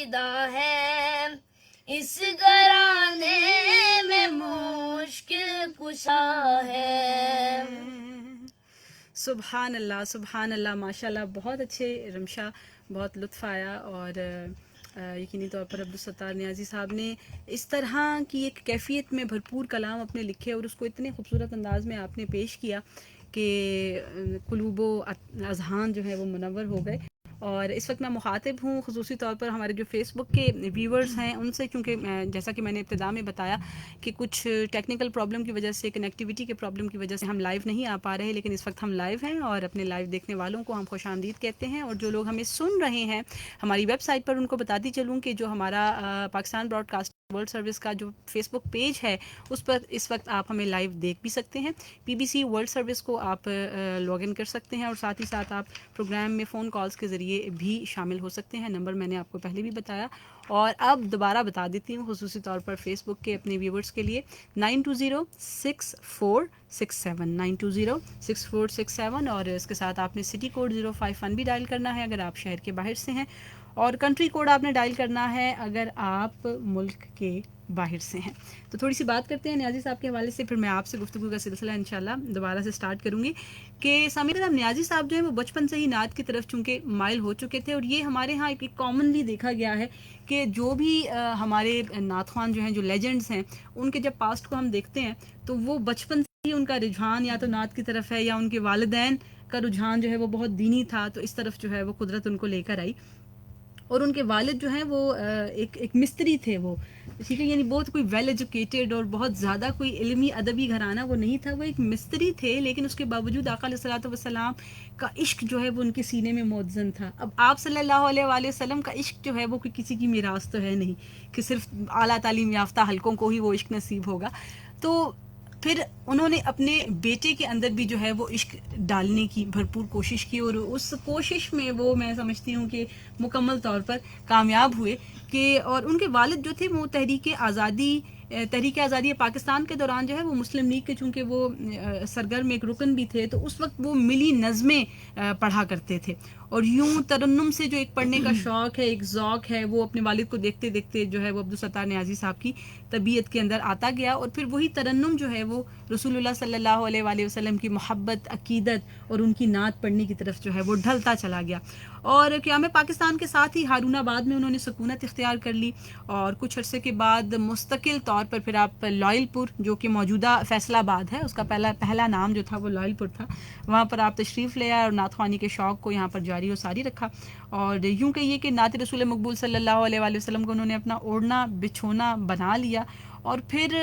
فدا ہے، اس گھرانے میں مشکل کشا ہے۔ سبحان اللہ سبحان اللہ، ماشاء اللہ، بہت اچھے رمشا، بہت لطف آیا۔ اور یقینی طور پر عبدالستار نیازی صاحب نے اس طرح کی ایک کیفیت میں بھرپور کلام اپنے لکھے اور اس کو اتنے خوبصورت انداز میں آپ نے پیش کیا کہ قلوب و اذہان جو ہے وہ منور ہو گئے۔ اور اس وقت میں مخاطب ہوں خصوصی طور پر ہمارے جو فیس بک کے ویورز ہیں ان سے، کیونکہ جیسا کہ میں نے ابتدا میں بتایا کہ کچھ ٹیکنیکل پرابلم کی وجہ سے، کنیکٹیویٹی کے پرابلم کی وجہ سے ہم لائیو نہیں آ پا رہے، لیکن اس وقت ہم لائیو ہیں اور اپنے لائیو دیکھنے والوں کو ہم خوش آمدید کہتے ہیں۔ اور جو لوگ ہمیں سن رہے ہیں ہماری ویب سائٹ پر، ان کو بتاتی چلوں کہ جو ہمارا Pakistan broadcast world service کا جو فیس بک پیج ہے اس پر اس وقت آپ ہمیں لائیو دیکھ بھی سکتے ہیں۔ P B C world service کو آپ لاگ ان کر سکتے ہیں اور ساتھ ہی ساتھ آپ پروگرام میں فون کالز کے ذریعے بھی شامل ہو سکتے ہیں۔ نمبر میں نے آپ کو پہلے بھی بتایا اور اب دوبارہ بتا دیتی ہوں خصوصی طور پر فیس بک کے اپنے ویورز کے لیے، 9206467920 92064667، اور اس کے ساتھ آپ نے سٹی کوڈ 05 بھی ڈائل کرنا ہے اگر آپ شہر کے باہر سے ہیں، اور کنٹری کوڈ آپ نے ڈائل کرنا ہے اگر آپ ملک کے باہر سے ہیں۔ تو تھوڑی سی بات کرتے ہیں نیازی صاحب کے حوالے سے، پھر میں آپ سے گفتگو کا سلسلہ انشاءاللہ دوبارہ سے سٹارٹ کروں گی کہ سامعین صاحب، نیازی صاحب جو ہے وہ بچپن سے ہی نعت کی طرف چونکہ مائل ہو چکے تھے، اور یہ ہمارے ہاں ایک کامنلی دیکھا گیا ہے کہ جو بھی ہمارے نعت خوان جو ہیں، جو لیجنڈز ہیں، ان کے جب پاسٹ کو ہم دیکھتے ہیں تو وہ بچپن سے ہی ان کا رجحان یا تو نعت کی طرف ہے، یا ان کے والدین کا رجحان جو ہے وہ بہت دینی تھا، تو اس طرف جو ہے وہ قدرت ان کو لے کر آئی۔ اور ان کے والد جو ہیں وہ ایک مستری تھے، وہ ٹھیک ہے، یعنی بہت کوئی ویل ایجوکیٹڈ اور بہت زیادہ کوئی علمی ادبی گھرانہ وہ نہیں تھا، وہ ایک مستری تھے، لیکن اس کے باوجود آقا علیہ الصلوۃ والسلام کا عشق جو ہے وہ ان کے سینے میں موزن تھا۔ اب آپ صلی اللہ علیہ وآلہ وسلم کا عشق جو ہے وہ کسی کی میراث تو ہے نہیں کہ صرف اعلیٰ تعلیم یافتہ حلقوں کو ہی وہ عشق نصیب ہوگا، تو پھر انہوں نے اپنے بیٹے کے اندر بھی جو ہے وہ عشق ڈالنے کی بھرپور کوشش کی، اور اس کوشش میں وہ میں سمجھتی ہوں کہ مکمل طور پر کامیاب ہوئے کہ، اور ان کے والد جو تھے وہ تحریک آزادی پاکستان کے دوران جو ہے وہ مسلم لیگ کے چونکہ وہ سرگرم ایک رکن بھی تھے، تو اس وقت وہ ملی نظمیں پڑھا کرتے تھے، اور یوں ترنم سے جو ایک پڑھنے کا شوق ہے، ایک ذوق ہے، وہ اپنے والد کو دیکھتے دیکھتے جو ہے وہ عبدالستار نیازی صاحب کی طبیعت کے اندر آتا گیا، اور پھر وہی ترنم جو ہے وہ رسول اللہ صلی اللہ علیہ وآلہ وسلم کی محبت، عقیدت اور ان کی نعت پڑھنے کی طرف جو ہے وہ ڈھلتا چلا گیا، اور قیام پاکستان کے ساتھ ہی ہارون آباد میں انہوں نے سکونت اختیار کر لی، اور کچھ عرصے کے بعد مستقل طور پر پھر آپ لائل پور، جو کہ موجودہ فیصل آباد ہے، اس کا پہلا نام جو تھا وہ لائل پور تھا، وہاں پر آپ تشریف لے آئے اور نعت خوانی کے شوق کو یہاں پر جاری و ساری رکھا، اور یوں کہیے کہ نعت رسول مقبول صلی اللہ علیہ وآلہ وسلم کو انہوں نے اپنا اوڑھنا بچھونا بنا لیا، اور پھر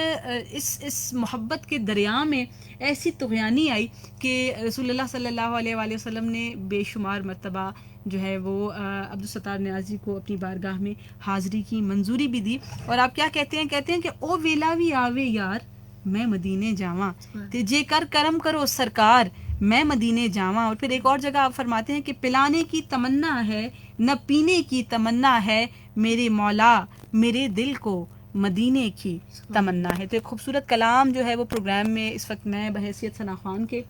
اس محبت کے دریا میں ایسی طغیانی آئی کہ رسول اللہ صلی اللہ علیہ وآلہ وسلم نے بے شمار مرتبہ جو ہے وہ عبدالستار نیازی کو اپنی بارگاہ میں حاضری کی منظوری بھی دی، اور آپ کیا کہتے ہیں کہ او ویلا وی آوے یار میں مدینے جاواں تے جے کر کرم کرو سرکار میں مدینے جاواں، اور پھر ایک اور جگہ آپ فرماتے ہیں کہ پلانے کی تمنا ہے نہ پینے کی تمنا ہے میرے مولا میرے دل کو مدینے کی تمنا ہے۔ تو ایک خوبصورت کلام جو ہے وہ پروگرام میں اس وقت میں بحیثیت ثنا خوان کے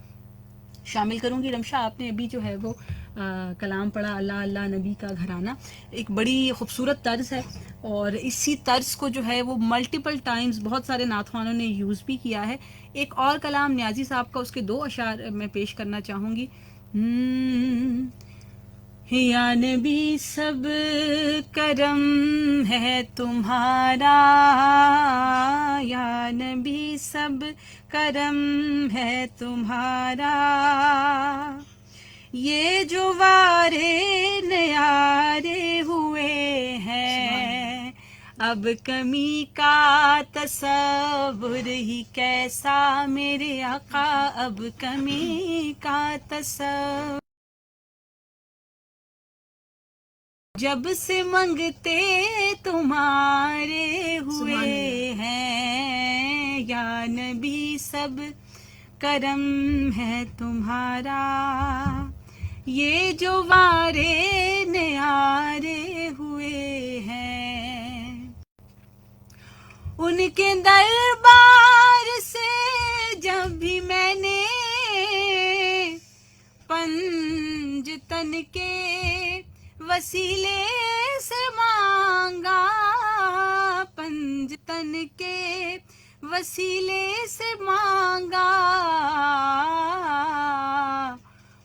شامل کروں گی۔ رمشا، آپ نے ابھی جو ہے وہ کلام پڑھا اللہ اللہ نبی کا گھرانہ، ایک بڑی خوبصورت طرز ہے، اور اسی طرز کو جو ہے وہ ملٹیپل ٹائمز بہت سارے نعت خوانوں نے یوز بھی کیا ہے۔ ایک اور کلام نیازی صاحب کا، اس کے 2 اشعار میں پیش کرنا چاہوں گی۔ یا نبی سب کرم ہے تمہارا، یا نبی سب کرم ہے تمہارا، یہ جو وارے نیارے ہوئے ہیں اب کمی کا تصور ہی کیسا میرے آقا، اب کمی کا تصور جب سے منگتے تمہارے ہوئے ہیں، یا نبی سب کرم ہے تمہارا، یہ جو وارے نیارے ہوئے ہیں، ان کے دربار سے جب بھی میں نے پنج تن کے وسیلے سے مانگا، پنجتن کے وسیلے سے مانگا،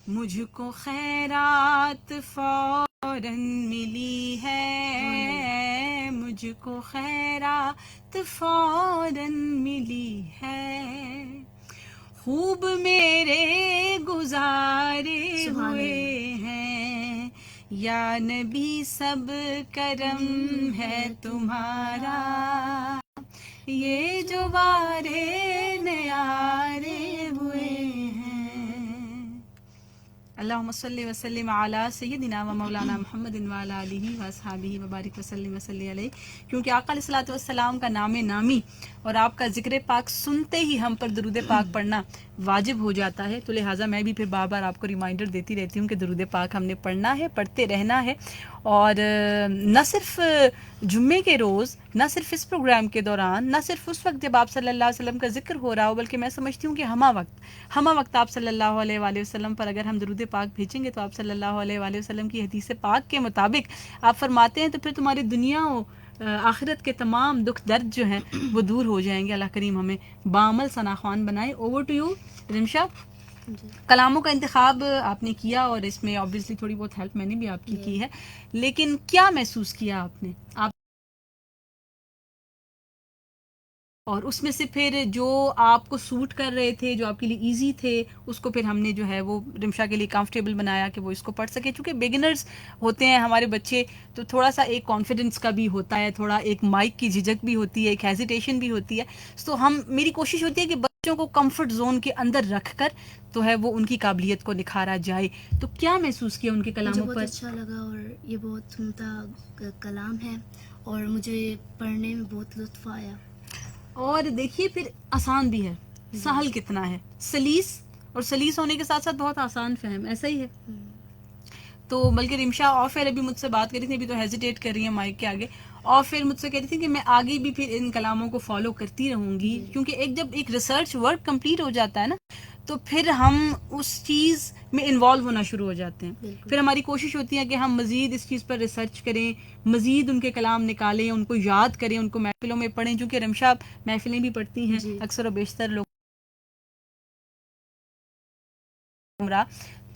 مجھ کو خیرات فوراً ملی ہے، مجھ کو خیرات فوراً ملی ہے، خوب میرے گزارے ہوئے ہیں، یا نبی سب کرم ہے تمہارا، یہ جو بارے نیارے ہوئے ہیں۔ اللہم صلی وسلم علی سیدنا و مولانا محمد وعلی آلہ واصحابہ وبارک وسلم وصلی علیہ۔ کیونکہ آقا علیہ الصلوۃ والسلام کا نام نامی اور آپ کا ذکر پاک سنتے ہی ہم پر درود پاک پڑھنا واجب ہو جاتا ہے، تو لہٰذا میں بھی پھر بار بار آپ کو ریمائنڈر دیتی رہتی ہوں کہ درود پاک ہم نے پڑھنا ہے، پڑھتے رہنا ہے، اور نہ صرف جمعے کے روز، نہ صرف اس پروگرام کے دوران، نہ صرف اس وقت جب آپ صلی اللہ علیہ وسلم کا ذکر ہو رہا ہو، بلکہ میں سمجھتی ہوں کہ ہمہ وقت آپ صلی اللہ علیہ وآلہ وسلم پر اگر ہم درود پاک بھیجیں گے تو آپ صلی اللہ علیہ وآلہ وسلم کی حدیث پاک کے مطابق آپ فرماتے ہیں تو پھر تمہاری دنیا و آخرت کے تمام دکھ درد جو ہیں وہ دور ہو جائیں گے۔ اللہ کریم ہمیں بعمل ثناخوان بنائے۔ Over to you Rimsha. کلاموں کا انتخاب آپ نے کیا اور اس میں obviously تھوڑی بہت ہیلپ میں نے بھی آپ کی ہے، لیکن کیا محسوس کیا آپ نے؟ آپ اور اس میں سے پھر جو آپ کو سوٹ کر رہے تھے، جو آپ کے لیے ایزی تھے، اس کو پھر ہم نے جو ہے وہ رمشا کے لیے کمفرٹیبل بنایا کہ وہ اس کو پڑھ سکے، چونکہ بگنرز ہوتے ہیں ہمارے بچے، تو تھوڑا سا ایک کانفیڈنس کا بھی ہوتا ہے، تھوڑا ایک مائک کی جھجک بھی ہوتی ہے، ایک ہیزیٹیشن بھی ہوتی ہے، تو میری کوشش ہوتی ہے کہ بچوں کو کمفرٹ زون کے اندر رکھ کر تو ہے وہ ان کی قابلیت کو نکھارا جائے۔ تو کیا محسوس کیا ان کے کلاموں پر؟ مجھے بہت اچھا لگا، اور یہ بہت عمدہ کلام ہے اور مجھے پڑھنے میں بہت لطف آیا۔ اور دیکھیے پھر آسان بھی ہے، سہل کتنا ہے، سلیس، اور سلیس ہونے کے ساتھ ساتھ بہت آسان فہم، ایسا ہی ہے۔ تو بلکہ رمشا اور پھر ابھی مجھ سے بات کری تھی، ابھی تو ہیزیٹیٹ کر رہی ہیں مائک کے آگے، اور پھر مجھ سے کہہ رہی تھی کہ میں آگے بھی پھر ان کلاموں کو فالو کرتی رہوں گی، کیونکہ جب ایک ریسرچ ورک کمپلیٹ ہو جاتا ہے نا تو پھر ہم اس چیز میں انوالو ہونا شروع ہو جاتے ہیں، پھر ہماری کوشش ہوتی ہے کہ ہم مزید اس چیز پر ریسرچ کریں، مزید ان کے کلام نکالیں، ان کو یاد کریں، ان کو محفلوں میں پڑھیں، چونکہ رمشا محفلیں بھی پڑھتی ہیں اکثر و بیشتر لوگ،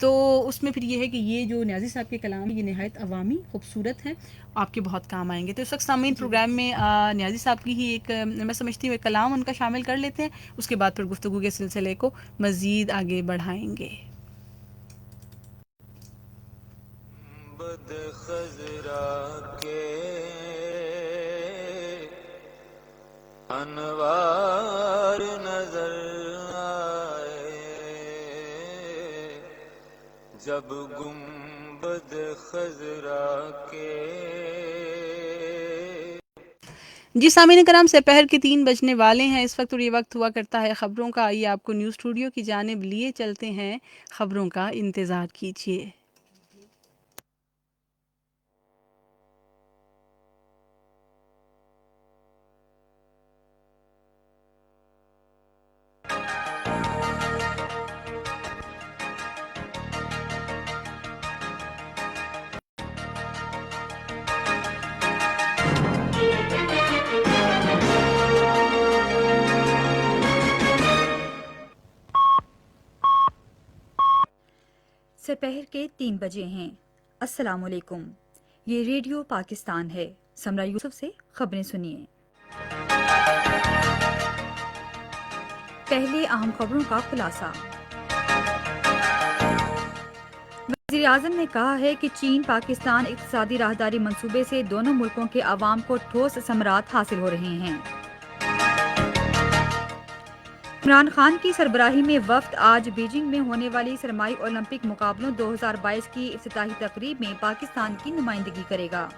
تو اس میں پھر یہ ہے کہ یہ جو نیازی صاحب کے کلام یہ نہایت عوامی خوبصورت ہیں، آپ کے بہت کام آئیں گے۔ تو اس وقت سامعین پروگرام میں نیازی صاحب کی ہی ایک میں سمجھتی ہوں ایک کلام ان کا شامل کر لیتے ہیں، اس کے بعد پھر گفتگو کے سلسلے کو مزید آگے بڑھائیں گے۔ بد خضرا کے انوار نظر آئے، جب گنبد خضرا کے۔ جی سامعین کرام، سپہر کے 3 بجنے والے ہیں اس وقت، اور یہ وقت ہوا کرتا ہے خبروں کا۔ آئیے آپ کو نیوز اسٹوڈیو کی جانب لیے چلتے ہیں، خبروں کا انتظار کیجیے۔ سپہر کے 3 بجے ہیں۔ السلام علیکم، یہ ریڈیو پاکستان ہے۔ سمرہ یوسف سے خبریں سنیے۔ پہلے اہم خبروں کا خلاصہ۔ وزیر اعظم نے کہا ہے کہ چین پاکستان اقتصادی راہداری منصوبے سے دونوں ملکوں کے عوام کو ٹھوس ثمرات حاصل ہو رہے ہیں۔ عمران خان کی سربراہی میں وفد آج بیجنگ میں ہونے والی سرمائی اولمپک مقابلوں 2022 کی افتتاحی تقریب میں پاکستان کی نمائندگی کرے گا۔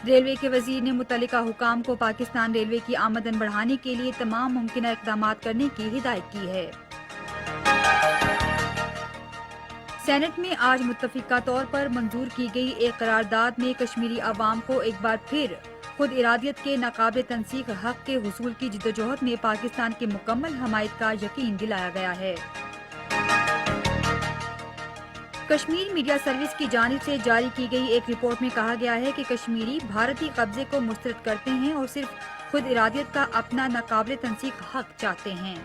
ریلوے کے وزیر نے متعلقہ حکام کو پاکستان ریلوے کی آمدن بڑھانے کے لیے تمام ممکنہ اقدامات کرنے کی ہدایت کی ہے۔ سینٹ میں آج متفقہ طور پر منظور کی گئی ایک قرارداد میں کشمیری عوام کو ایک بار پھر خود ارادیت کے ناقابل تنسیق حق کے حصول کی جدوجہد میں پاکستان کی مکمل حمایت کا یقین دلایا گیا ہے۔ کشمیر میڈیا سروس کی جانب سے جاری کی گئی ایک رپورٹ میں کہا گیا ہے کہ کشمیری بھارتی قبضے کو مسترد کرتے ہیں اور صرف خود ارادیت کا اپنا ناقابل تنسیق حق چاہتے ہیں۔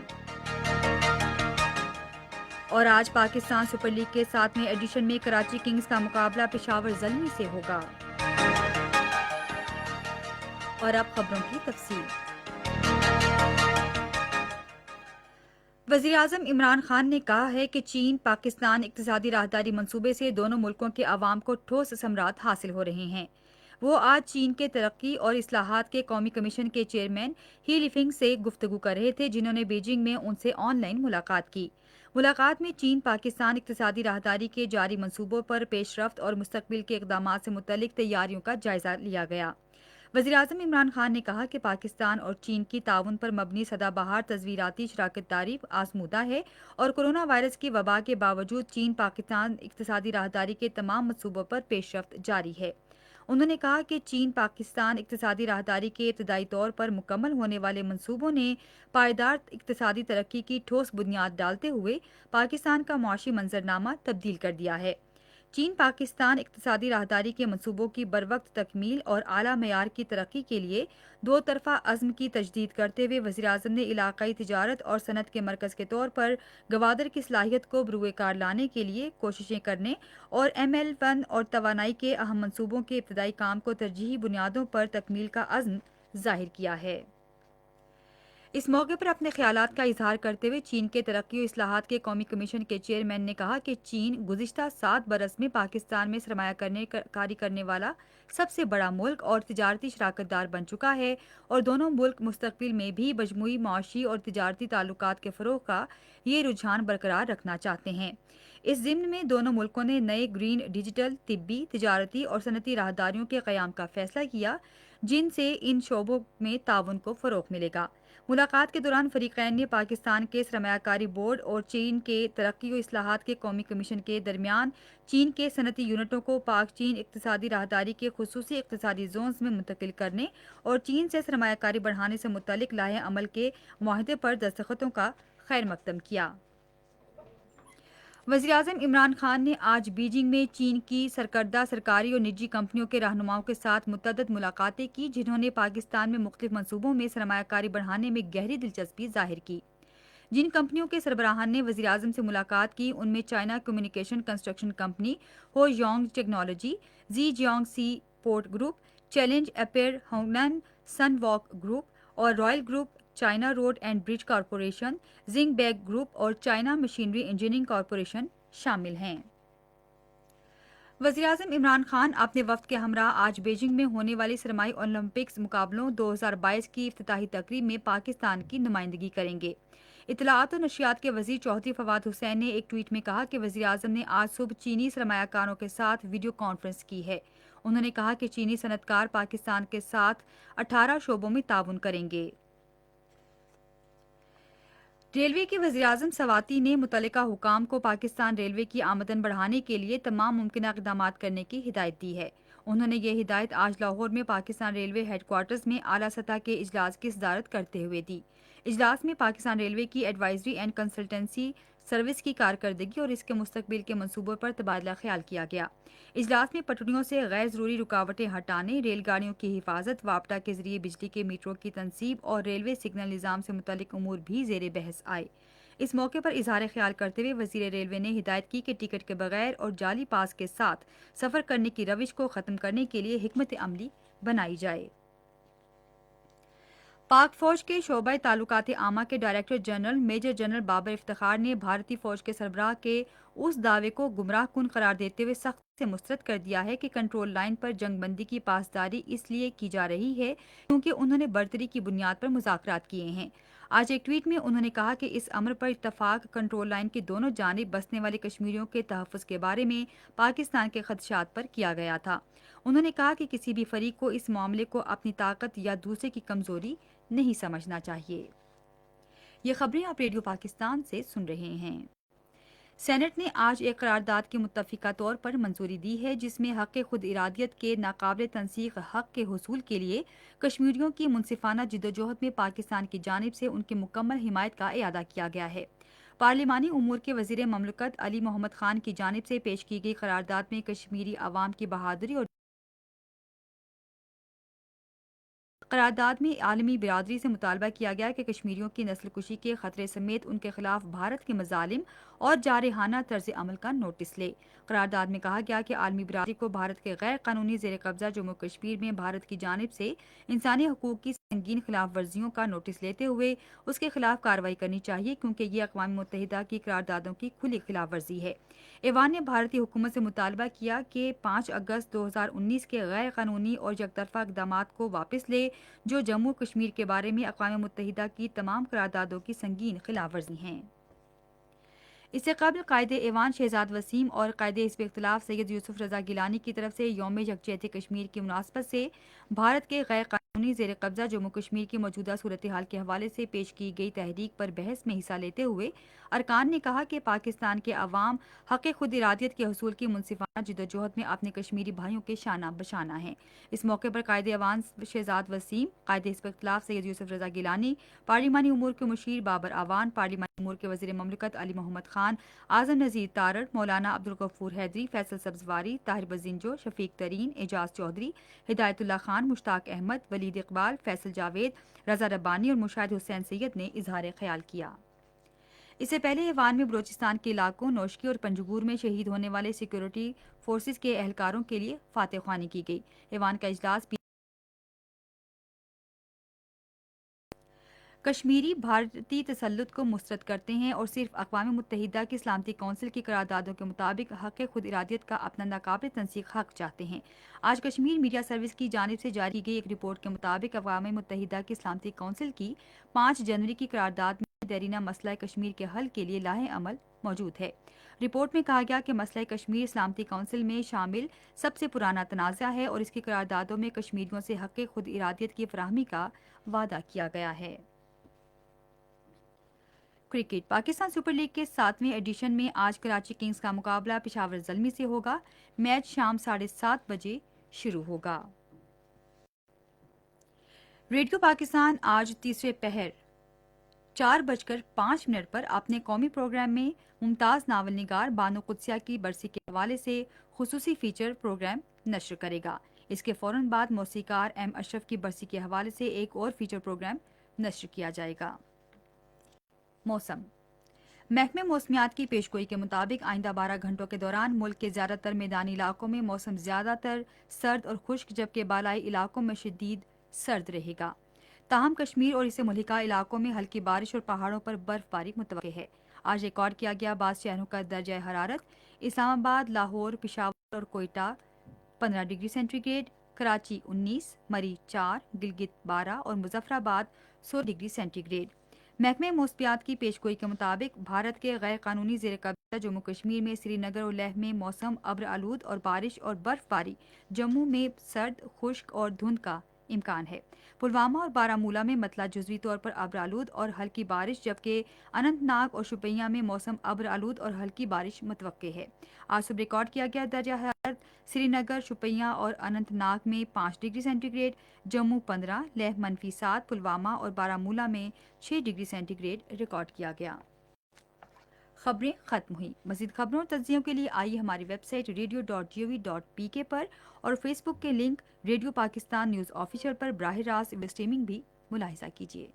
اور آج پاکستان سپر لیگ کے 7ویں ایڈیشن میں کراچی کنگز کا مقابلہ پشاور زلمی سے ہوگا۔ اور اب خبروں کی تفصیل۔ وزیراعظم عمران خان نے کہا ہے کہ چین پاکستان اقتصادی راہداری منصوبے سے دونوں ملکوں کے عوام کو ٹھوس ثمرات حاصل ہو رہے ہیں۔ وہ آج چین کے ترقی اور اصلاحات کے قومی کمیشن کے چیئرمین ہی لیفنگ سے گفتگو کر رہے تھے، جنہوں نے بیجنگ میں ان سے آن لائن ملاقات کی۔ ملاقات میں چین پاکستان اقتصادی راہداری کے جاری منصوبوں پر پیش رفت اور مستقبل کے اقدامات سے متعلق تیاریوں کا جائزہ لیا گیا۔ وزیراعظم عمران خان نے کہا کہ پاکستان اور چین کی تعاون پر مبنی سدا بہار تصویراتی شراکت داری آزمودہ ہے اور کورونا وائرس کی وبا کے باوجود چین پاکستان اقتصادی راہداری کے تمام منصوبوں پر پیش رفت جاری ہے۔ انہوں نے کہا کہ چین پاکستان اقتصادی راہداری کے ابتدائی طور پر مکمل ہونے والے منصوبوں نے پائیدار اقتصادی ترقی کی ٹھوس بنیاد ڈالتے ہوئے پاکستان کا معاشی منظرنامہ تبدیل کر دیا ہے۔ چین پاکستان اقتصادی راہداری کے منصوبوں کی بروقت تکمیل اور اعلیٰ معیار کی ترقی کے لیے دو طرفہ عزم کی تجدید کرتے ہوئے وزیراعظم نے علاقائی تجارت اور صنعت کے مرکز کے طور پر گوادر کی صلاحیت کو بروئے کار لانے کے لیے کوششیں کرنے اور ML1 اور توانائی کے اہم منصوبوں کے ابتدائی کام کو ترجیحی بنیادوں پر تکمیل کا عزم ظاہر کیا ہے۔ اس موقع پر اپنے خیالات کا اظہار کرتے ہوئے چین کے ترقی و اصلاحات کے قومی کمیشن کے چیئرمین نے کہا کہ چین گزشتہ 7 برس میں پاکستان میں سرمایہ کاری کرنے والا سب سے بڑا ملک اور تجارتی شراکت دار بن چکا ہے اور دونوں ملک مستقبل میں بھی مجموعی معاشی اور تجارتی تعلقات کے فروغ کا یہ رجحان برقرار رکھنا چاہتے ہیں۔ اس ضمن میں دونوں ملکوں نے نئے گرین، ڈیجیٹل، طبی، تجارتی اور صنعتی راہداریوں کے قیام کا فیصلہ کیا، جن سے ان شعبوں میں تعاون کو فروغ ملے گا۔ ملاقات کے دوران فریقین نے پاکستان کے سرمایہ کاری بورڈ اور چین کے ترقی و اصلاحات کے قومی کمیشن کے درمیان چین کے صنعتی یونٹوں کو پاک چین اقتصادی راہداری کے خصوصی اقتصادی زونز میں منتقل کرنے اور چین سے سرمایہ کاری بڑھانے سے متعلق لائحہ عمل کے معاہدے پر دستخطوں کا خیر مقدم کیا۔ وزیراعظم عمران خان نے آج بیجنگ میں چین کی سرکردہ سرکاری اور نجی کمپنیوں کے رہنماؤں کے ساتھ متعدد ملاقاتیں کی، جنہوں نے پاکستان میں مختلف منصوبوں میں سرمایہ کاری بڑھانے میں گہری دلچسپی ظاہر کی۔ جن کمپنیوں کے سربراہان نے وزیراعظم سے ملاقات کی ان میں چائنا کمیونیکیشن کنسٹرکشن کمپنی، ہو یونگ ٹیکنالوجی، زی جیونگ سی پورٹ گروپ، چیلنج اپیر ہونگنن سن واک گروپ اور Royal group, China road and bridge corporation, زنگ بیگ گروپ اور چائنا مشینری انجینئرنگ کارپوریشن شامل ہیں۔ وزیراعظم عمران خان اپنے وفد کے ہمراہ آج بیجنگ میں ہونے والی سرمائی اولمپکس مقابلوں 2022 کی افتتاحی تقریب میں پاکستان کی نمائندگی کریں گے۔ اطلاعات و نشریات کے وزیر چودھری فواد حسین نے ایک ٹویٹ میں کہا کہ وزیراعظم نے آج صبح چینی سرمایہ کاروں کے ساتھ ویڈیو کانفرنس کی ہے۔ انہوں نے کہا کہ چینی صنعت کار پاکستان کے ساتھ 18 شعبوں میں تعاون کریں گے۔ ریلوے کے وزیراعظم سواتی نے متعلقہ حکام کو پاکستان ریلوے کی آمدن بڑھانے کے لیے تمام ممکنہ اقدامات کرنے کی ہدایت دی ہے۔ انہوں نے یہ ہدایت آج لاہور میں پاکستان ریلوے ہیڈ کوارٹرز میں اعلیٰ سطح کے اجلاس کی صدارت کرتے ہوئے دی۔ اجلاس میں پاکستان ریلوے کی ایڈوائزری اینڈ کنسلٹنسی سروس کی کارکردگی اور اس کے مستقبل کے منصوبوں پر تبادلہ خیال کیا گیا۔ اجلاس میں پٹریوں سے غیر ضروری رکاوٹیں ہٹانے، ریل گاڑیوں کی حفاظت، واپڈا کے ذریعے بجلی کے میٹروں کی تنصیب اور ریلوے سگنل نظام سے متعلق امور بھی زیر بحث آئے۔ اس موقع پر اظہار خیال کرتے ہوئے وزیر ریلوے نے ہدایت کی کہ ٹکٹ کے بغیر اور جعلی پاس کے ساتھ سفر کرنے کی روش کو ختم کرنے کے لیے حکمت عملی بنائی جائے۔ پاک فوج کے شعبہ تعلقات عامہ کے director general major general Babar Iftikhar نے بھارتی فوج کے سربراہ کے اس دعوے کو گمراہ کن قرار دیتے ہوئے سخت سے مسترد کر دیا ہے کہ کنٹرول لائن پر جنگ بندی کی پاسداری اس لیے کی جا رہی ہے کیونکہ انہوں نے برتری کی بنیاد پر مذاکرات کیے ہیں۔ آج ایک ٹویٹ میں انہوں نے کہا کہ اس امر پر اتفاق کنٹرول لائن کی دونوں جانب بسنے والے کشمیریوں کے تحفظ کے بارے میں پاکستان کے خدشات پر کیا گیا تھا۔ انہوں نے کہا کہ کسی بھی فریق کو اس معاملے کو اپنی طاقت یا دوسرے کی کمزوری نہیں سمجھنا چاہیے۔ یہ خبریں آپ ریڈیو پاکستان سے سن رہے ہیں۔ سینٹ نے آج ایک قرارداد کی متفقہ طور پر منظوری دی ہے جس میں حق خود ارادیت کے ناقابل تنسیق حق کے حصول کے لیے کشمیریوں کی منصفانہ جدوجہد میں پاکستان کی جانب سے ان کی مکمل حمایت کا اعادہ کیا گیا ہے۔ پارلیمانی امور کے وزیر مملکت علی محمد خان کی جانب سے پیش کی گئی قرارداد میں کشمیری عوام کی بہادری اور قرارداد میں عالمی برادری سے مطالبہ کیا گیا کہ کشمیریوں کی نسل کشی کے خطرے سمیت ان کے خلاف بھارت کے مظالم اور جارحانہ طرز عمل کا نوٹس لے۔ قرارداد میں کہا گیا کہ عالمی برادری کو بھارت کے غیر قانونی زیر قبضہ جموں کشمیر میں بھارت کی جانب سے انسانی حقوق کی سنگین خلاف ورزیوں کا نوٹس لیتے ہوئے اس کے خلاف کارروائی کرنی چاہیے، کیونکہ یہ اقوام متحدہ کی قراردادوں کی کھلی خلاف ورزی ہے۔ ایوان نے بھارتی حکومت سے مطالبہ کیا کہ 5 اگست 2019 کے غیر قانونی اور یک طرفہ اقدامات کو واپس لے جو جموں کشمیر کے بارے میں اقوام متحدہ کی تمام قراردادوں کی سنگین خلاف ورزی ہیں۔ اس سے قبل قائد ایوان شہزاد وسیم اور قائد حزب اختلاف سید یوسف رضا گیلانی کی طرف سے یوم یکجہتی کشمیر کی مناسبت سے بھارت کے غیر قانونی زیر قبضہ جموں کشمیر کی موجودہ صورتحال کے حوالے سے پیش کی گئی تحریک پر بحث میں حصہ لیتے ہوئے ارکان نے کہا کہ پاکستان کے عوام حق خود ارادیت کے حصول کی منصفانہ جدوجہد میں اپنے کشمیری بھائیوں کے شانہ بشانہ ہیں۔ اس موقع پر قائد ایوان شہزاد وسیم، قائد حزب اختلاف سید یوسف رضا گیلانی، پارلیمانی امور کے مشیر بابر اعوان، پارلیمانی امور کے وزیر مملکت علی محمد خان، اعظم نذیر تارڑ، مولانا عبدالغفور حیدری، فیصل سبزواری، طاہر بزنجو، شفیق ترین، اعجاز چودھری، ہدایت اللہ خان، مشتاق احمد، ولید اقبال، فیصل جاوید، رضا ربانی اور مشاہد حسین سید نے اظہار خیال کیا۔ اس سے پہلے ایوان میں بلوچستان کے علاقوں نوشکی اور پنجگور میں شہید ہونے والے سیکورٹی فورسز کے اہلکاروں کے لیے فاتح خوانی کی گئی۔ ایوان کا اجلاس کشمیری بھارتی تسلط کو مسترد کرتے ہیں اور صرف اقوام متحدہ کی سلامتی کونسل کی قراردادوں کے مطابق حق خود ارادیت کا اپنا ناقابل تنسیق حق چاہتے ہیں۔ آج کشمیر میڈیا سروس کی جانب سے جاری کی گئی ایک رپورٹ کے مطابق اقوام متحدہ کی سلامتی کونسل کی 5 جنوری کی قرارداد میں دیرینہ مسئلہ کشمیر کے حل کے لیے لاہ عمل موجود ہے۔ رپورٹ میں کہا گیا کہ مسئلہ کشمیر سلامتی کونسل میں شامل سب سے پرانا تنازع ہے اور اس کی قراردادوں میں کشمیریوں سے حق خود ارادیت کی فراہمی کا وعدہ کیا گیا ہے۔ کرکٹ۔ پاکستان سپر لیگ کے 7ویں ایڈیشن میں آج کراچی کنگز کا مقابلہ پشاور زلمی سے ہوگا۔ میچ شام 7:30 بجے شروع ہوگا۔ ریڈیو پاکستان آج تیسرے پہر 4:05 پر اپنے قومی پروگرام میں ممتاز ناول نگار بانو قدسیہ کی برسی کے حوالے سے خصوصی فیچر پروگرام نشر کرے گا۔ اس کے فوراً بعد موسیقار ایم اشرف کی برسی کے حوالے سے ایک اور فیچر پروگرام نشر کیا جائے گا۔ موسم۔ محکمہ موسمیات کی پیشگوئی کے مطابق آئندہ 12 گھنٹوں کے دوران ملک کے زیادہ تر میدانی علاقوں میں موسم زیادہ تر سرد اور خشک جبکہ بالائی علاقوں میں شدید سرد رہے گا۔ تاہم کشمیر اور اسے ملحقہ علاقوں میں ہلکی بارش اور پہاڑوں پر برف باری متوقع ہے۔ آج ریکارڈ کیا گیا بعض شہروں کا درجہ حرارت: اسلام آباد، لاہور، پشاور اور Quetta 15 degree centigrade, Karachi 19، Murree 4، Gilgit 12 اور مظفر آباد 16 ڈگری سینٹی گریڈ۔ محکمہ موسمیات کی پیشگوئی کے مطابق بھارت کے غیر قانونی زیر قبضہ جموں کشمیر میں سری نگر اور لیہ میں موسم ابر آلود اور بارش اور برف باری، جموں میں سرد، خشک اور دھند کا امکان ہے۔ پلوامہ اور بارہمولہ میں مطلع جزوی طور پر ابر آلود اور ہلکی بارش جبکہ اننت ناگ اور شوپیاں میں موسم ابر آلود اور ہلکی بارش متوقع ہے۔ آج صبح ریکارڈ کیا گیا درجہ حرارت سری نگر، شوپیاں اور اننت ناگ میں 5 degree centigrade, Jammu 15، Leh -7، Pulwama اور بارہمولہ میں 6 ڈگری سینٹی گریڈ ریکارڈ کیا گیا۔ خبریں ختم ہوئیں۔ مزید خبروں اور تجزیوں کے لیے آئیے ہماری ویب سائٹ radio.gov.pk پر اور فیس بک کے link radio Pakistan news official پر براہ راست ویب اسٹریمنگ بھی ملاحظہ کیجیے۔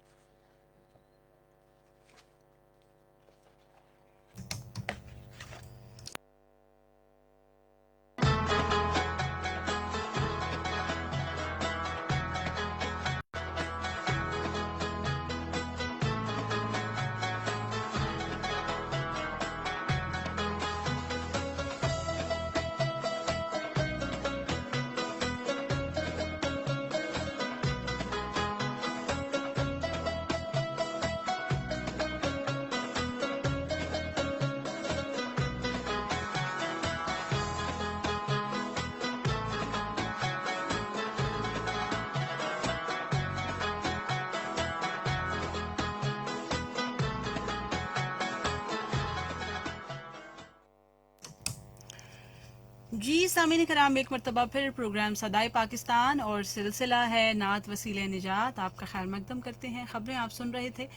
جی سامعین کرام، ایک مرتبہ پھر پروگرام صدائے پاکستان اور سلسلہ ہے نعت وسیلہ نجات آپ کا خیر مقدم کرتے ہیں۔ خبریں آپ سن رہے تھے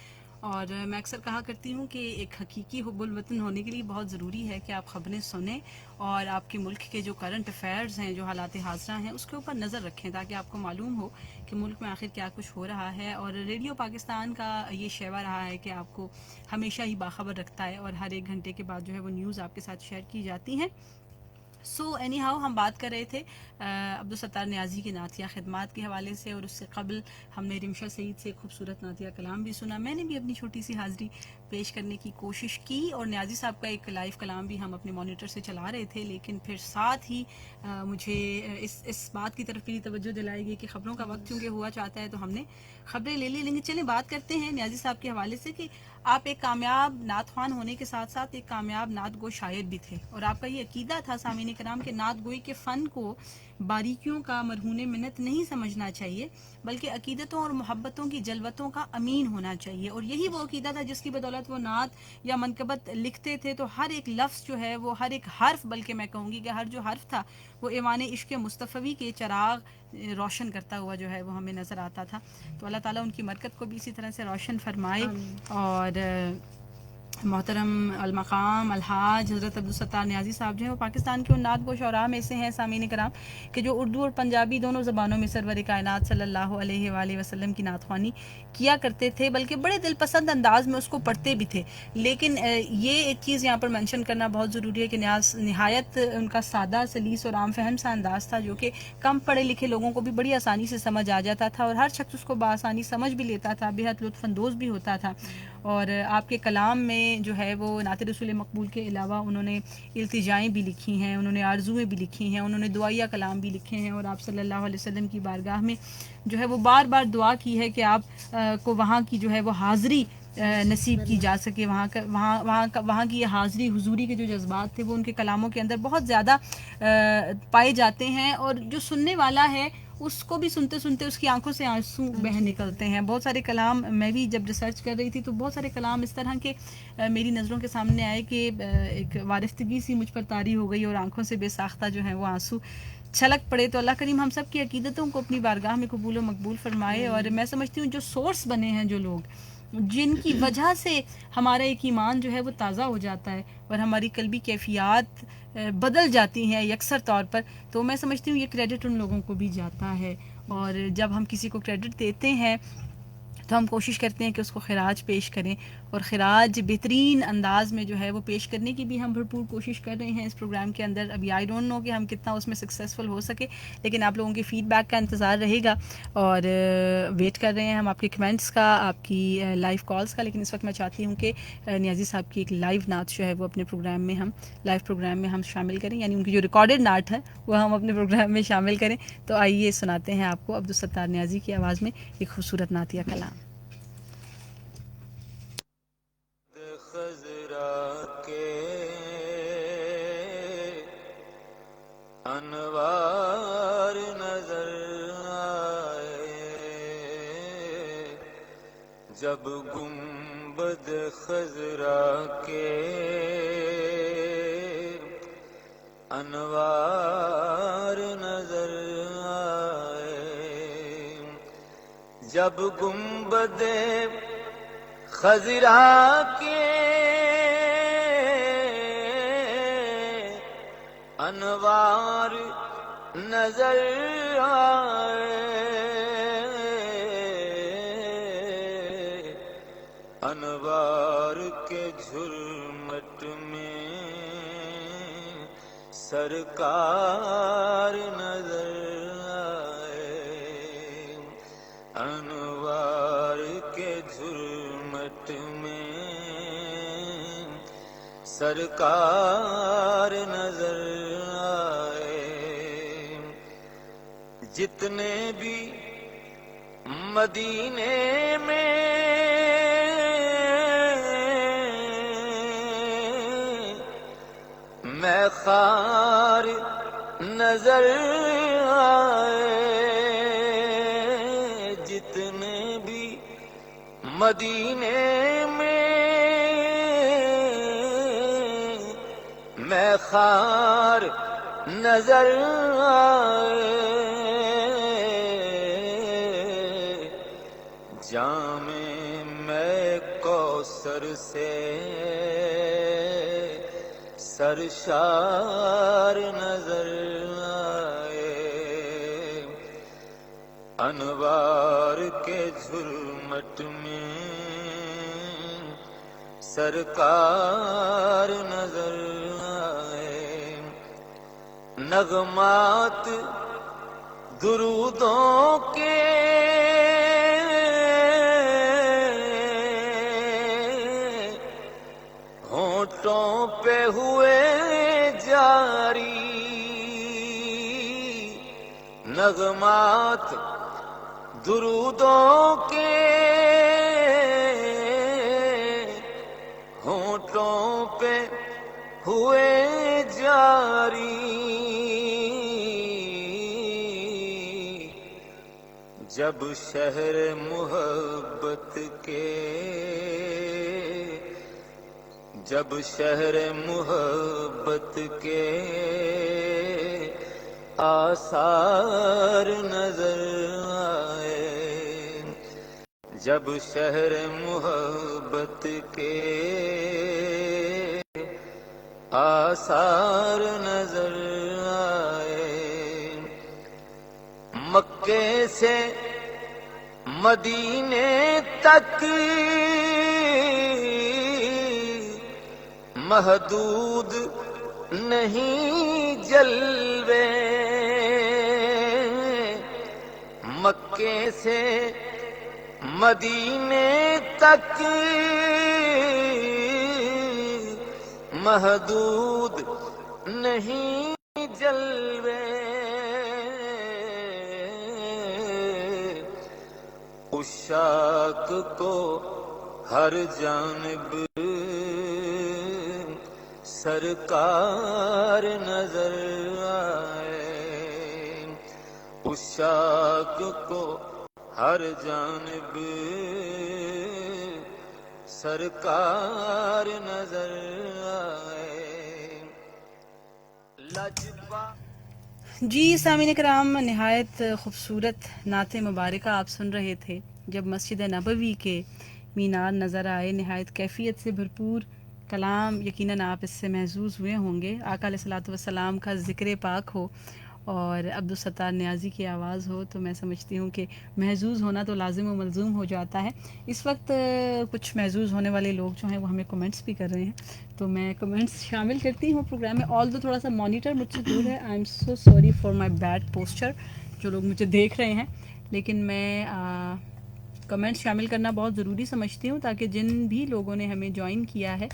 اور میں اکثر کہا کرتی ہوں کہ ایک حقیقی حب الوطن ہونے کے لیے بہت ضروری ہے کہ آپ خبریں سنیں اور آپ کے ملک کے جو کرنٹ افیئرز ہیں، جو حالات حاضرہ ہیں، اس کے اوپر نظر رکھیں تاکہ آپ کو معلوم ہو کہ ملک میں آخر کیا کچھ ہو رہا ہے. اور ریڈیو پاکستان کا یہ شیوا رہا ہے کہ آپ کو ہمیشہ ہی باخبر رکھتا ہے اور ہر 1 گھنٹے کے بعد جو ہے وہ نیوز آپ کے ساتھ شیئر کی جاتی ہیں. سو اینی ہاؤ ہم بات کر رہے تھے عبدالستار نیازی کے نعتیہ خدمات کے حوالے سے، اور اس سے قبل ہم نے رمشا سعید سے خوبصورت نعتیہ کلام بھی سنا. میں نے بھی اپنی چھوٹی سی حاضری پیش کرنے کی کوشش کی، اور نیازی صاحب کا ایک لائیو کلام بھی ہم اپنے مانیٹر سے چلا رہے تھے، لیکن پھر ساتھ ہی مجھے اس بات کی طرف میری توجہ دلائی گئی کہ خبروں کا وقت چونکہ ہوا چاہتا ہے تو ہم نے خبریں لے لی. لیکن چلیں بات کرتے ہیں نیازی صاحب کے حوالے سے کہ آپ ایک کامیاب نعت خوان ہونے کے ساتھ ساتھ ایک کامیاب نعت گو شاعر بھی تھے، اور آپ کا یہ عقیدہ تھا سامعین کرام کہ نعت گوئی کے فن کو باریکیوں کا مرہون منت نہیں سمجھنا چاہیے، بلکہ عقیدتوں اور محبتوں کی جلوتوں کا امین ہونا چاہیے. اور یہی وہ عقیدہ تھا جس کی بدولت وہ نعت یا منقبت لکھتے تھے تو ہر ایک لفظ جو ہے وہ، ہر ایک حرف، بلکہ میں کہوں گی کہ ہر جو حرف تھا وہ ایوان عشق مصطفی کے چراغ روشن کرتا ہوا جو ہے وہ ہمیں نظر آتا تھا. تو اللہ تعالیٰ ان کی مرکت کو بھی اسی طرح سے روشن فرمائے. اور محترم المقام الحاج حضرت عبدالستار نیازی صاحب جو ہیں وہ پاکستان کے ان نعت گو شعراء میں سے ہیں سامعین کرام کہ جو اردو اور پنجابی دونوں زبانوں میں سرور کائنات صلی اللہ علیہ وآلہ وسلم کی نعت خوانی کیا کرتے تھے، بلکہ بڑے دل پسند انداز میں اس کو پڑھتے بھی تھے. لیکن یہ ایک چیز یہاں پر منشن کرنا بہت ضروری ہے کہ نہایت ان کا سادہ سلیس اور عام فہم سا انداز تھا، جو کہ کم پڑھے لکھے لوگوں کو بھی بڑی آسانی سے سمجھ آ جاتا تھا، اور ہر شخص اس کو بآسانی سمجھ بھی لیتا تھا، بے حد لطف اندوز بھی ہوتا تھا. اور آپ کے کلام میں جو ہے وہ نعت رسول مقبول کے علاوہ انہوں نے التجائیں بھی لکھی ہیں، انہوں نے آرزویں بھی لکھی ہیں، انہوں نے دعائیہ کلام بھی لکھے ہیں، اور آپ صلی اللہ علیہ وسلم کی بارگاہ میں جو ہے وہ بار بار دعا کی ہے کہ آپ کو وہاں کی جو ہے وہ حاضری نصیب کی جا سکے. وہاں کی یہ حاضری حضوری کے جو جذبات تھے وہ ان کے کلاموں کے اندر بہت زیادہ پائے جاتے ہیں، اور جو سننے والا ہے اس کو بھی سنتے سنتے اس کی آنکھوں سے آنسو بہہ نکلتے ہیں. بہت سارے کلام میں بھی جب ریسرچ کر رہی تھی تو بہت سارے کلام اس طرح کے میری نظروں کے سامنے آئے کہ ایک وارفتگی سی مجھ پر طاری ہو گئی اور آنکھوں سے بے ساختہ جو ہیں وہ آنسو چھلک پڑے. تو اللہ کریم ہم سب کی عقیدتوں کو اپنی بارگاہ میں قبول و مقبول فرمائے. اور میں سمجھتی ہوں جو سورس بنے ہیں، جو لوگ جن کی وجہ سے ہمارا ایک ایمان جو ہے وہ تازہ ہو جاتا ہے اور ہماری قلبی کیفیات بدل جاتی ہیں یکسر طور پر، تو میں سمجھتی ہوں یہ کریڈٹ ان لوگوں کو بھی جاتا ہے. اور جب ہم کسی کو کریڈٹ دیتے ہیں تو ہم کوشش کرتے ہیں کہ اس کو خراج پیش کریں، اور خراج بہترین انداز میں جو ہے وہ پیش کرنے کی بھی ہم بھرپور کوشش کر رہے ہیں اس پروگرام کے اندر. ابھی آئی ڈونٹ نو کہ ہم کتنا اس میں سکسیزفل ہو سکے، لیکن آپ لوگوں کے فیڈ بیک کا انتظار رہے گا، اور ویٹ کر رہے ہیں ہم آپ کے کمنٹس کا، آپ کی لائیو کالز کا. لیکن اس وقت میں چاہتی ہوں کہ نیازی صاحب کی ایک لائیو نعت جو ہے وہ اپنے پروگرام میں ہم لائیو پروگرام میں ہم شامل کریں، یعنی ان کی جو ریکارڈڈ نعت ہے وہ ہم اپنے پروگرام میں شامل کریں. تو آئیے سناتے ہیں آپ کو عبدالستار نیازی کی آواز میں ایک خوبصورت نعتیہ کلام. خضرا کے انوار نظر آئے جب گنبد خضرا کے انوار نظر آئے جب گنبد خضرا کے انوار نظر آئے انوار کے جھرمٹ میں سرکار نظر آئے انوار کے جھرمٹ میں سرکار نظر آئے جتنے بھی مدینے میں میں خار نظر آئے جتنے بھی مدینے میں میں خار نظر آئے جام میں کوثر سے سرشار نظر آئے، انوار کے جھرمٹ میں سرکار نظر آئے، نغمات درودوں کے ہونٹوں پہ ہوئے جاری، نغمات درودوں کے ہونٹوں پہ ہوئے جاری، جب شہر محبت کے، جب شہر محبت کے آثار نظر آئے، جب شہر محبت کے آثار نظر آئے، مکے سے مدینے تک محدود نہیں جلوے، مکے سے مدینے تک محدود نہیں جلوے، عشاق کو ہر جانب سرکار نظر آئے، عشاق کو ہر جانب سرکار نظر آئے، لجبا۔ جی سامعین کرام، نہایت خوبصورت نعت مبارکہ آپ سن رہے تھے جب مسجد نبوی کے مینار نظر آئے، نہایت کیفیت سے بھرپور کلام، یقیناً آپ اس سے محظوظ ہوئے ہوں گے۔ آقا علیہ الصلوۃ والسلام کا ذکر پاک ہو اور عبدالستار نیازی کی آواز ہو تو میں سمجھتی ہوں کہ محظوظ ہونا تو لازم و ملزوم ہو جاتا ہے۔ اس وقت کچھ محظوظ ہونے والے لوگ جو ہیں وہ ہمیں کمنٹس بھی کر رہے ہیں، تو میں کمنٹس شامل کرتی ہوں پروگرام میں۔ آل دو تھوڑا سا مانیٹر مجھ سے دور ہے، I am so sorry for my bad posture, جو لوگ مجھے دیکھ رہے ہیں، لیکن میں کمنٹس شامل کرنا بہت ضروری سمجھتی ہوں تاکہ جن بھی لوگوں نے ہمیں جوائن کیا ہے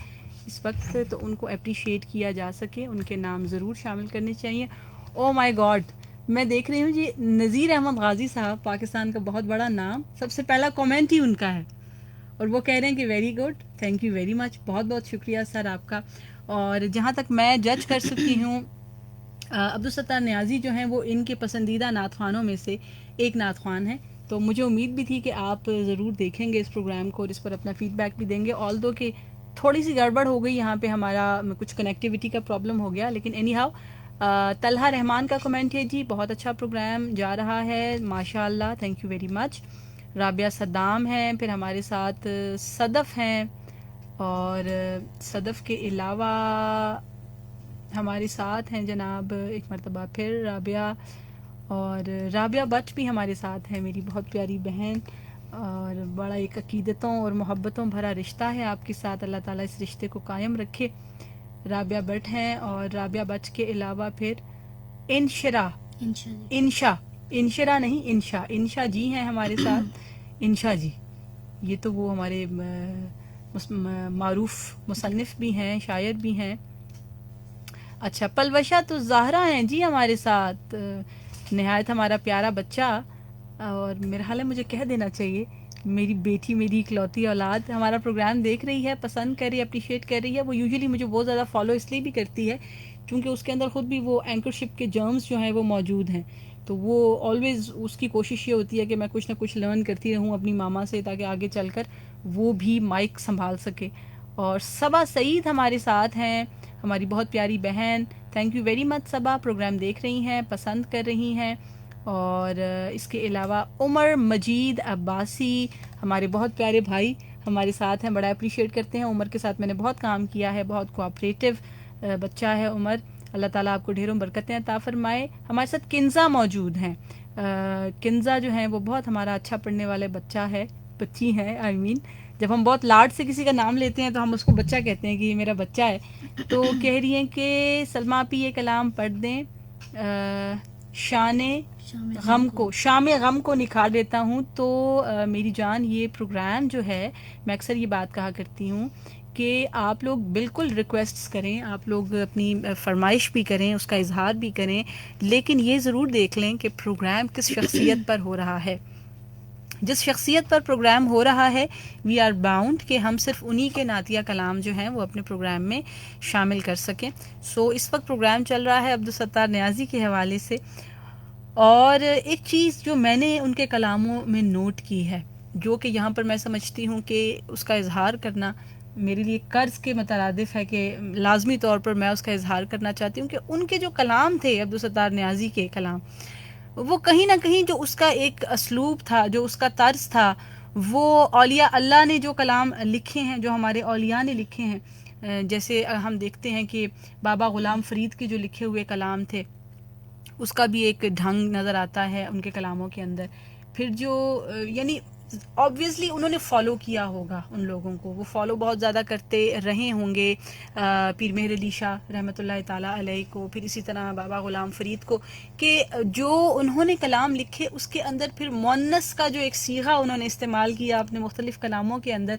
اس وقت تو ان کو اپریشیٹ کیا جا سکے، ان کے نام ضرور شامل کرنے چاہیے۔ او مائی گاڈ، میں دیکھ رہی ہوں جی نذیر احمد غازی صاحب، پاکستان کا بہت بڑا نام، سب سے پہلا کامنٹ ہی ان کا ہے اور وہ کہہ رہے ہیں کہ very good, thank you very مچ، بہت بہت شکریہ سر آپ کا۔ اور جہاں تک میں جج کر سکتی ہوں، عبدالستار نیازی جو ہیں وہ ان کے پسندیدہ نعت خوانوں میں سے ایک نعت خوان ہیں، تو مجھے امید بھی تھی کہ آپ ضرور دیکھیں گے اس پروگرام کو اور اس پر اپنا فیڈ بیک بھی دیں گے، آلدو کہ تھوڑی سی گڑبڑ ہو گئی یہاں پہ، ہمارا کچھ کنیکٹیوٹی کا پرابلم ہو گیا، لیکن اینی ہاؤ طلحہ رحمان کا کمنٹ ہے جی بہت اچھا پروگرام جا رہا ہے ماشاء اللہ، thank you very much. Rabia Saddam ہیں، پھر ہمارے ساتھ صدف ہیں، اور صدف کے علاوہ ہمارے ساتھ ہیں جناب ایک مرتبہ پھر رابعہ، اور رابعہ بٹ بھی ہمارے ساتھ ہیں، میری بہت پیاری بہن، اور بڑا ایک عقیدتوں اور محبتوں بھرا رشتہ ہے آپ کے ساتھ، اللہ تعالیٰ اس رشتے کو قائم رکھے۔ رابعہ بٹ ہیں، اور رابعہ بٹ کے علاوہ پھر انشرا نہیں انشا جی ہیں ہمارے ساتھ، انشا جی، یہ تو وہ ہمارے معروف مصنف بھی ہیں، شاعر بھی ہیں۔ اچھا، پلوشہ تو زہرا ہیں جی ہمارے ساتھ، نہایت ہمارا پیارا بچہ، اور میرا حال ہے مجھے کہہ دینا چاہیے میری بیٹی، میری اکلوتی اولاد ہمارا پروگرام دیکھ رہی ہے، پسند کر رہی ہے، اپریشیٹ کر رہی ہے۔ وہ یوزلی مجھے بہت زیادہ فالو اس لیے بھی کرتی ہے کیونکہ اس کے اندر خود بھی وہ اینکرشپ کے جرمز جو ہیں وہ موجود ہیں، تو وہ آلویز اس کی کوشش یہ ہوتی ہے کہ میں کچھ نہ کچھ لرن کرتی رہوں اپنی ماما سے تاکہ آگے چل کر وہ بھی مائک سنبھال سکے۔ اور صبا سعید ہمارے ساتھ ہیں، ہماری بہت پیاری بہن، thank you very much Saba, programme دیکھ رہی ہیں، پسند کر رہی ہیں۔ اور اس کے علاوہ عمر مجید عباسی، ہمارے بہت پیارے بھائی، ہمارے ساتھ ہیں, بڑا اپریشیٹ کرتے ہیں. عمر کے ساتھ میں نے بہت کام کیا ہے, بہت کوآپریٹو بچہ ہے عمر. اللہ تعالیٰ آپ کو ڈھیروں برکتیں عطا فرمائے. ہمارے ساتھ کنزا موجود ہیں. کنزا جو ہیں وہ بہت ہمارا اچھا پڑھنے والے بچہ ہے, بچی ہے آئی مین. جب ہم بہت لاڈ سے کسی کا نام لیتے ہیں تو ہم اس کو بچہ کہتے ہیں کہ یہ میرا بچہ ہے. تو کہہ رہی ہیں کہ سلمیٰ آپی یہ کلام پڑھ دیں, شان غم کو نکھار دیتا ہوں. تو میری جان, یہ پروگرام جو ہے, میں اکثر یہ بات کہا کرتی ہوں کہ آپ لوگ بالکل ریکویسٹس کریں, آپ لوگ اپنی فرمائش بھی کریں, اس کا اظہار بھی کریں, لیکن یہ ضرور دیکھ لیں کہ پروگرام کس شخصیت پر ہو رہا ہے. جس شخصیت پر پروگرام ہو رہا ہے وی آر باؤنڈ کہ ہم صرف انہی کے نعتیہ کلام جو ہیں وہ اپنے پروگرام میں شامل کر سکیں. سو اس وقت پروگرام چل رہا ہے عبدالستار نیازی کے حوالے سے, اور ایک چیز جو میں نے ان کے کلاموں میں نوٹ کی ہے, جو کہ یہاں پر میں سمجھتی ہوں کہ اس کا اظہار کرنا میرے لیے قرض کے مترادف ہے, کہ لازمی طور پر میں اس کا اظہار کرنا چاہتی ہوں کہ ان کے جو کلام تھے, عبدالستار نیازی کے کلام, وہ کہیں نہ کہیں جو اس کا ایک اسلوب تھا, جو اس کا طرز تھا, وہ اولیاء اللہ نے جو کلام لکھے ہیں, جو ہمارے اولیاء نے لکھے ہیں, جیسے ہم دیکھتے ہیں کہ بابا غلام فرید کے جو لکھے ہوئے کلام تھے, اس کا بھی ایک ڈھنگ نظر آتا ہے ان کے کلاموں کے اندر. پھر جو یعنی آبویسلی انہوں نے فالو کیا ہوگا ان لوگوں کو, وہ فالو بہت زیادہ کرتے رہے ہوں گے پیر مہر علی شاہ رحمۃ اللہ تعالیٰ علیہ کو, پھر اسی طرح بابا غلام فرید کو, کہ جو انہوں نے کلام لکھے اس کے اندر پھر مؤنث کا جو ایک صیغہ انہوں نے استعمال کیا اپنے مختلف کلاموں کے اندر,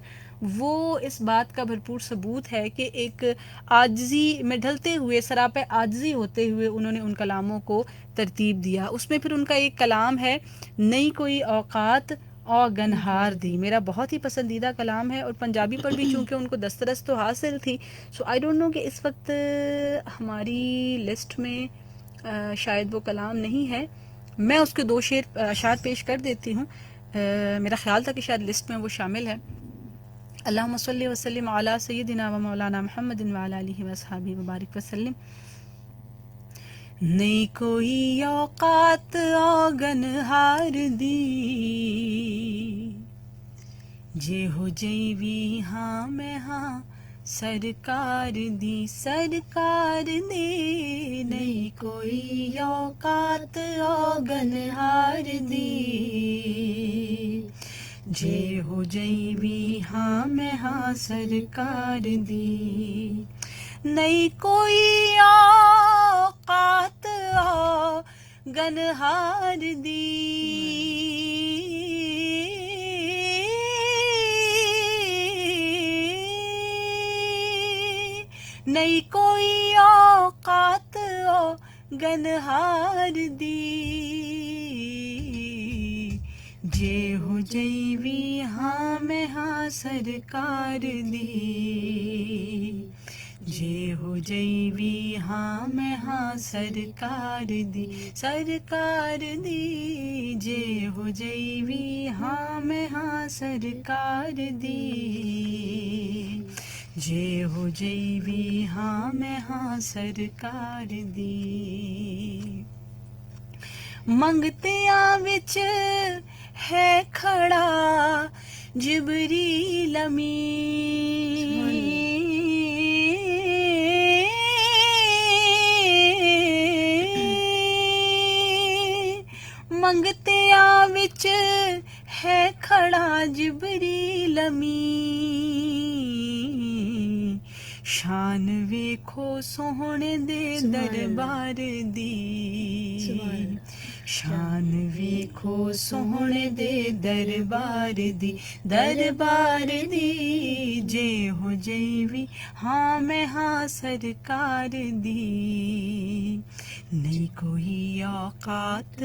وہ اس بات کا بھرپور ثبوت ہے کہ ایک عاجزی میں ڈھلتے ہوئے, سراپے عاجزی ہوتے ہوئے انہوں نے ان کلاموں کو ترتیب دیا. اس میں پھر ان کا ایک کلام ہے, نئی کوئی اوقات اور گنہار دی, میرا بہت ہی پسندیدہ کلام ہے, اور پنجابی پر بھی چونکہ ان کو دسترس تو حاصل تھی. سو آئی ڈونٹ نو کہ اس وقت ہماری لسٹ میں شاید وہ کلام نہیں ہے. میں اس کے 2 شعر اشعار پیش کر دیتی ہوں, میرا خیال تھا کہ شاید لسٹ میں وہ شامل ہے. اللہم صلی وسلم علی سیدنا و مولانا محمد وعلی آلہ واصحابہ وبارک وسلم. نہیں کوئی اوقات آگنہار دی, جے ہو جیوی ہاں میں ہاں سرکار دی, سرکار دی. نہیں کوئی اوقات آگنہار دی, جے ہو جیوی ہاں میں ہاں سرکار دی. نہیں کوئی اوقات گنہار دی, نہیں کوئی اوقات گنہار دی, جے ہو جیوی ہاں میں ہاں سرکار دی, جے ہو جیوی ہاں میں ہاں سرکار دی, سرکار دی. جے ہو جیوی ہاں میں ہاں سرکار دی, جے ہو جیوی ہاں میں ہاں سرکار دی. منگتیاں وچ ہے کھڑا جبریل امین, منگتیاں وچ ہے کھڑا جبریل امین, شان ویکھو سوہنے دے دربار دی, شان ویکھو سوہنے دے دربار دی, دربار دی. جے ہو جیوی ہاں میں ہاں سرکار دی, نہیں کوئی اوقات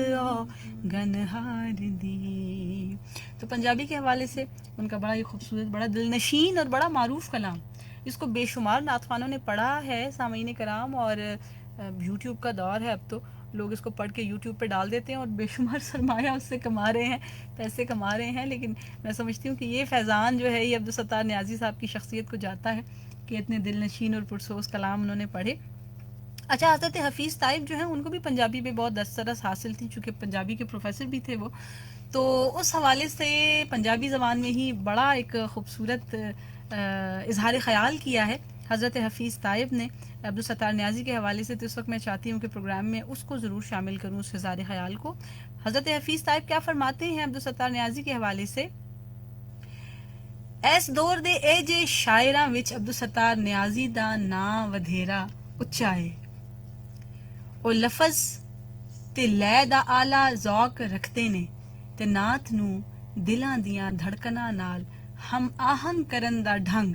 گنہار دی. تو پنجابی کے حوالے سے ان کا بڑا ہی خوبصورت, بڑا دلنشین اور بڑا معروف کلام, اس کو بے شمار نعت خوانوں نے پڑھا ہے سامعین کرام, اور یوٹیوب کا دور ہے, اب تو لوگ اس کو پڑھ کے یوٹیوب پہ ڈال دیتے ہیں اور بے شمار سرمایہ اس سے کما رہے ہیں, پیسے کما رہے ہیں. لیکن میں سمجھتی ہوں کہ یہ فیضان جو ہے یہ عبدالستار نیازی صاحب کی شخصیت کو جاتا ہے کہ اتنے دل نشین اور پرسوز کلام انہوں نے پڑھے. اچھا, حضرت حفیظ طیب جو ہیں ان کو بھی پنجابی پہ بہت دسترس حاصل تھی, چونکہ پنجابی کے پروفیسر بھی تھے وہ, تو اس حوالے سے پنجابی زبان میں ہی بڑا ایک خوبصورت اظہار خیال کیا ہے حضرت حفیظ طائب نے عبدالستار نیازی کے حوالے سے. تو اس وقت میں چاہتی ہوں کہ پروگرام میں اس کو ضرور شامل کروں, اس اظہار خیال کو. حضرت حفیظ طائب کیا فرماتے ہیں عبدالستار نیازی کے حوالے سے؟ ایس دور دے اے جے شاعراں وچ عبدالستار نیازی دا نام ودھیرا اچا ہے. او لفظ تے لے دا آلہ ذوق رکھتے نے تے نات نو دلاں دیاں دھڑکناں نال ہم آہنگ کرن دا ڈھنگ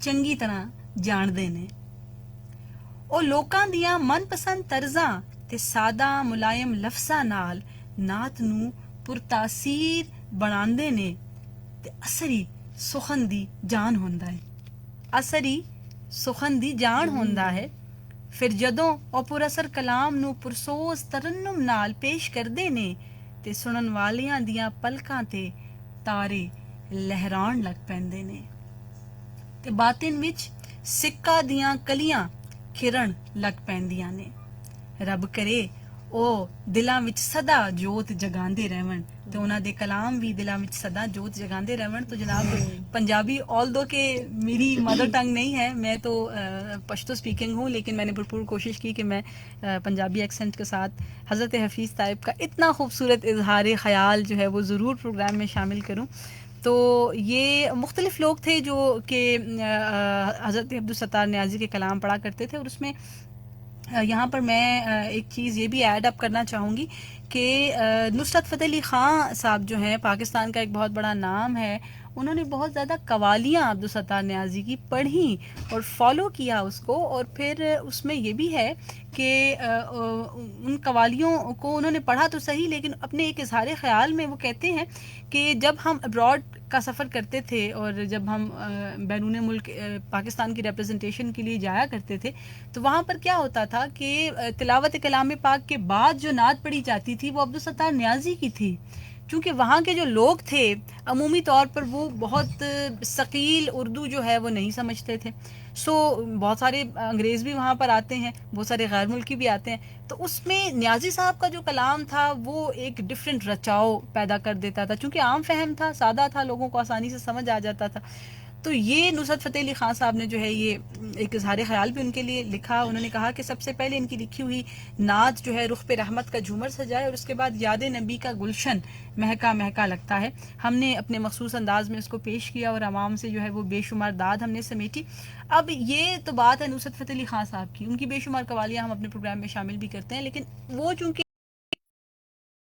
چنگی طرح جاندے نے. او لوکاں دیاں من پسند طرزاں تے سادہ ملائم لفظاں نال نات نو پرتاثیر بناندے نے تے اثری سخن دی جان ہوندا ہے. اثری سخن دی جان ہوندا ہے. پھر جدوں او پر اثر کلام نو پرسوز ترنم نال پیش کردے نے تے سنن والیاں دیاں پلکاں تے تارے لہران لگ پیندے نے تے باطن وچ سکہ دیاں کلیاں کھرن لگ پیندیاں نے. رب کرے او دلاں وچ صدا جوت جگاندے رہون تے انہاں دے کلام بھی دلاں وچ صدا جوت جگاندے رہون. تو جناب پنجابی آلدو کہ میری مدر ٹنگ نہیں ہے, میں تو پشتو سپیکنگ ہوں, لیکن میں نے بھرپور کوشش کی کہ میں پنجابی ایکسنٹ کے ساتھ حضرت حفیظ طائب کا اتنا خوبصورت اظہار خیال جو ہے وہ ضرور پروگرام میں شامل کروں. تو یہ مختلف لوگ تھے جو کہ حضرت عبدالستار نیازی کے کلام پڑھا کرتے تھے, اور اس میں یہاں پر میں ایک چیز یہ بھی ایڈ اپ کرنا چاہوں گی کہ نصرت فتح علی خان صاحب جو ہیں, پاکستان کا ایک بہت بڑا نام ہے, انہوں نے بہت زیادہ قوالیاں عبدالستار نیازی کی پڑھیں اور فالو کیا اس کو. اور پھر اس میں یہ بھی ہے کہ ان قوالیوں کو انہوں نے پڑھا تو صحیح, لیکن اپنے ایک اظہار خیال میں وہ کہتے ہیں کہ جب ہم ابراڈ کا سفر کرتے تھے اور جب ہم بیرون ملک پاکستان کی ریپرزنٹیشن کے لیے جایا کرتے تھے, تو وہاں پر کیا ہوتا تھا کہ تلاوت کلام پاک کے بعد جو نعت پڑھی جاتی تھی وہ عبدالستار نیازی کی تھی, کیونکہ وہاں کے جو لوگ تھے عمومی طور پر وہ بہت ثقیل اردو جو ہے وہ نہیں سمجھتے تھے. سو بہت سارے انگریز بھی وہاں پر آتے ہیں, بہت سارے غیر ملکی بھی آتے ہیں, تو اس میں نیازی صاحب کا جو کلام تھا وہ ایک ڈفرینٹ رچاؤ پیدا کر دیتا تھا, چونکہ عام فہم تھا, سادہ تھا, لوگوں کو آسانی سے سمجھ آ جاتا تھا. تو یہ نصرت فتح علی خان صاحب نے جو ہے یہ ایک اظہار خیال بھی ان کے لیے لکھا. انہوں نے کہا کہ سب سے پہلے ان کی لکھی ہوئی نعت جو ہے رخ پہ رحمت کا جھومر سجائے, اور اس کے بعد یاد نبی کا گلشن مہکا مہکا لگتا ہے. ہم نے اپنے مخصوص انداز میں اس کو پیش کیا اور عوام سے جو ہے وہ بے شمار داد ہم نے سمیٹی. اب یہ تو بات ہے نصرت فتح علی خان صاحب کی, ان کی بے شمار قوالیاں ہم اپنے پروگرام میں شامل بھی کرتے ہیں, لیکن وہ چونکہ